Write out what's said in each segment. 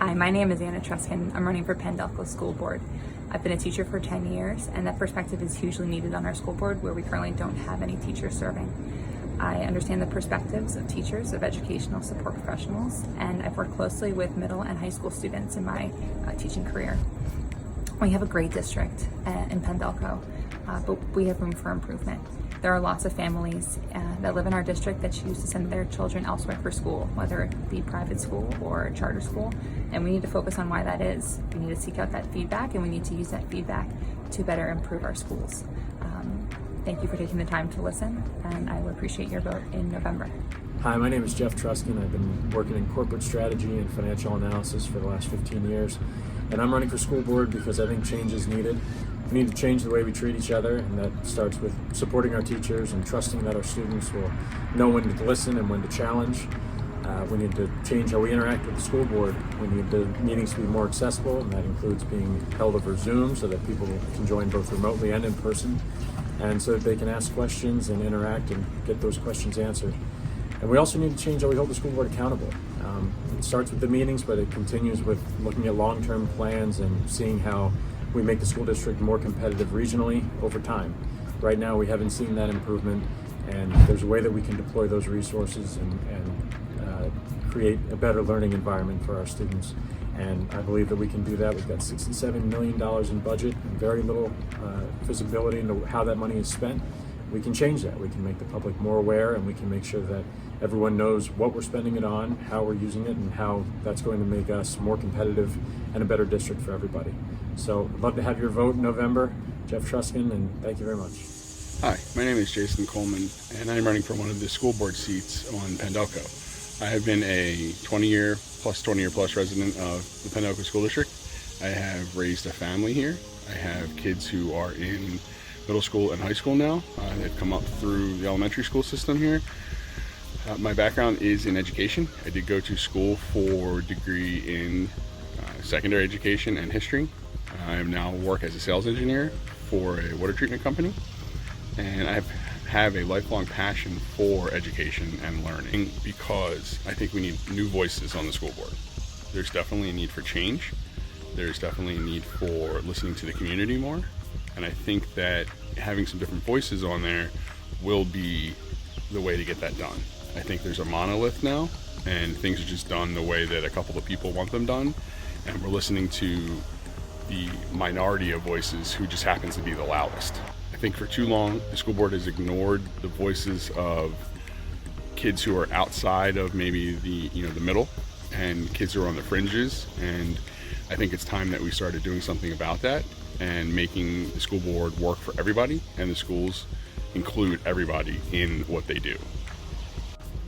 Hi, my name is Anna Truskin. I'm running for Penn-Delco School Board. I've been a teacher for 10 years, and that perspective is hugely needed on our school board where we currently don't have any teachers serving. I understand the perspectives of teachers, of educational support professionals, and I've worked closely with middle and high school students in my teaching career. We have a great district in Penn-Delco, but we have room for improvement. There are lots of families that live in our district that choose to send their children elsewhere for school, whether it be private school or charter school, and we need to focus on why that is. We need to seek out that feedback, and we need to use that feedback to better improve our schools. Thank you for taking the time to listen, and I would appreciate your vote in November. Hi, my name is Jeff Truskin. I've been working in corporate strategy and financial analysis for the last 15 years, and I'm running for school board because I think change is needed. We need to change the way we treat each other, and that starts with supporting our teachers and trusting that our students will know when to listen and when to challenge. We need to change how we interact with the school board. We need the meetings to be more accessible, and that includes being held over Zoom so that people can join both remotely and in person, and so that they can ask questions and interact and get those questions answered. And we also need to change how we hold the school board accountable. It starts with the meetings, but it continues with looking at long-term plans and seeing how we make the school district more competitive regionally over time. Right now, we haven't seen that improvement, and there's a way that we can deploy those resources and create a better learning environment for our students. And I believe that we can do that. We've got $67 million in budget and very little visibility into how that money is spent. We can change that. We can make the public more aware, and we can make sure that everyone knows what we're spending it on, how we're using it, and how that's going to make us more competitive and a better district for everybody. So I'd love to have your vote in November. Jeff Truskin, and thank you very much. Hi, my name is Jason Coleman, and I'm running for one of the school board seats on Penn-Delco. I have been a 20-year plus resident of the Penn-Delco School District. I have raised a family here. I have kids who are in middle school and high school now. They've come up through the elementary school system here. My background is in education. I did go to school for a degree in secondary education and history. I now work as a sales engineer for a water treatment company, and I have a lifelong passion for education and learning because I think we need new voices on the school board. There's definitely a need for change. There's definitely a need for listening to the community more, and I think that having some different voices on there will be the way to get that done. I think there's a monolith now, and things are just done the way that a couple of people want them done, and we're listening to the minority of voices who just happens to be the loudest. I think for too long, the school board has ignored the voices of kids who are outside of maybe the middle, and kids who are on the fringes, and I think it's time that we started doing something about that and making the school board work for everybody, and the schools include everybody in what they do.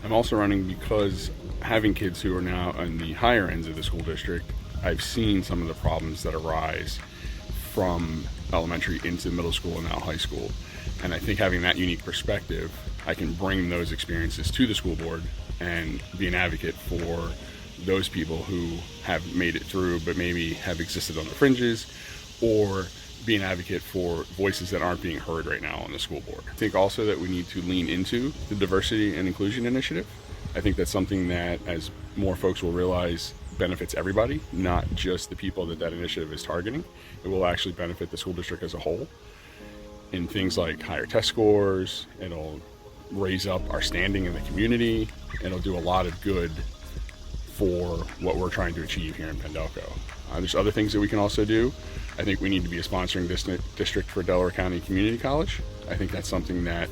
I'm also running because having kids who are now on the higher ends of the school district, I've seen some of the problems that arise from elementary into middle school and now high school. And I think having that unique perspective, I can bring those experiences to the school board and be an advocate for those people who have made it through but maybe have existed on the fringes, or be an advocate for voices that aren't being heard right now on the school board. I think also that we need to lean into the diversity and inclusion initiative. I think that's something that, as more folks will realize, benefits everybody, not just the people that that initiative is targeting. It will actually benefit the school district as a whole in things like higher test scores. It'll raise up our standing in the community. It'll do a lot of good for what we're trying to achieve here in Penn-Delco. There's other things that we can also do. I think we need to be a sponsoring district for Delaware County Community College. I think that's something that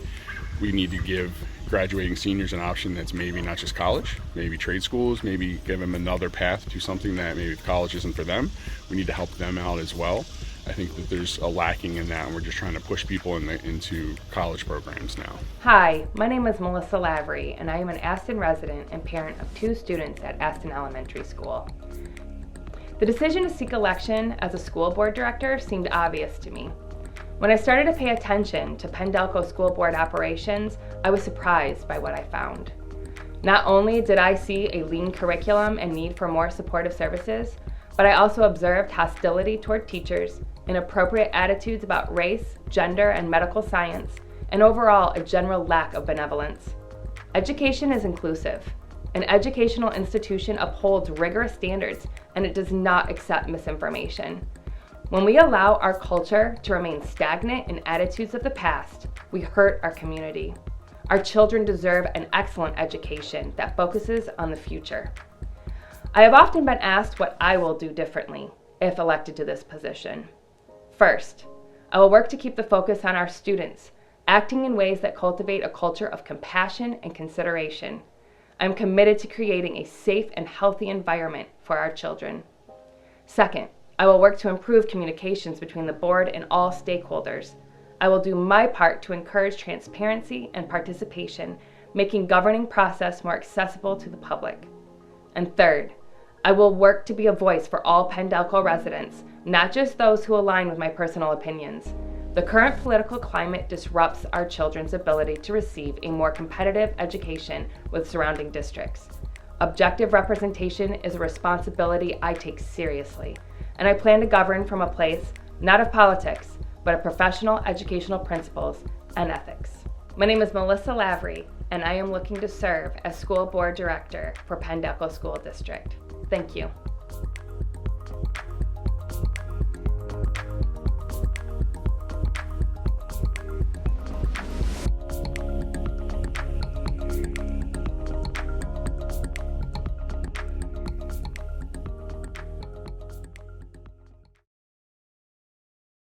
we need to give graduating seniors an option that's maybe not just college, maybe trade schools, maybe give them another path to something that maybe college isn't for them. We need to help them out as well. I think that there's a lacking in that, and we're just trying to push people into college programs now. Hi, my name is Melissa Lavery, and I am an Aston resident and parent of 2 students at Aston Elementary School. The decision to seek election as a school board director seemed obvious to me. When I started to pay attention to Penn-Delco school board operations, I was surprised by what I found. Not only did I see a lean curriculum and need for more supportive services, but I also observed hostility toward teachers, inappropriate attitudes about race, gender, and medical science, and overall a general lack of benevolence. Education is inclusive. An educational institution upholds rigorous standards and it does not accept misinformation. When we allow our culture to remain stagnant in attitudes of the past, we hurt our community. Our children deserve an excellent education that focuses on the future. I have often been asked what I will do differently if elected to this position. First, I will work to keep the focus on our students, acting in ways that cultivate a culture of compassion and consideration. I am committed to creating a safe and healthy environment for our children. Second, I will work to improve communications between the board and all stakeholders. I will do my part to encourage transparency and participation, making governing process more accessible to the public. And third, I will work to be a voice for all Penn-Delco residents, not just those who align with my personal opinions. The current political climate disrupts our children's ability to receive a more competitive education with surrounding districts. Objective representation is a responsibility I take seriously, and I plan to govern from a place not of politics, but of professional educational principles and ethics. My name is Melissa Lavery, and I am looking to serve as School Board Director for Penn-Delco School District. Thank you.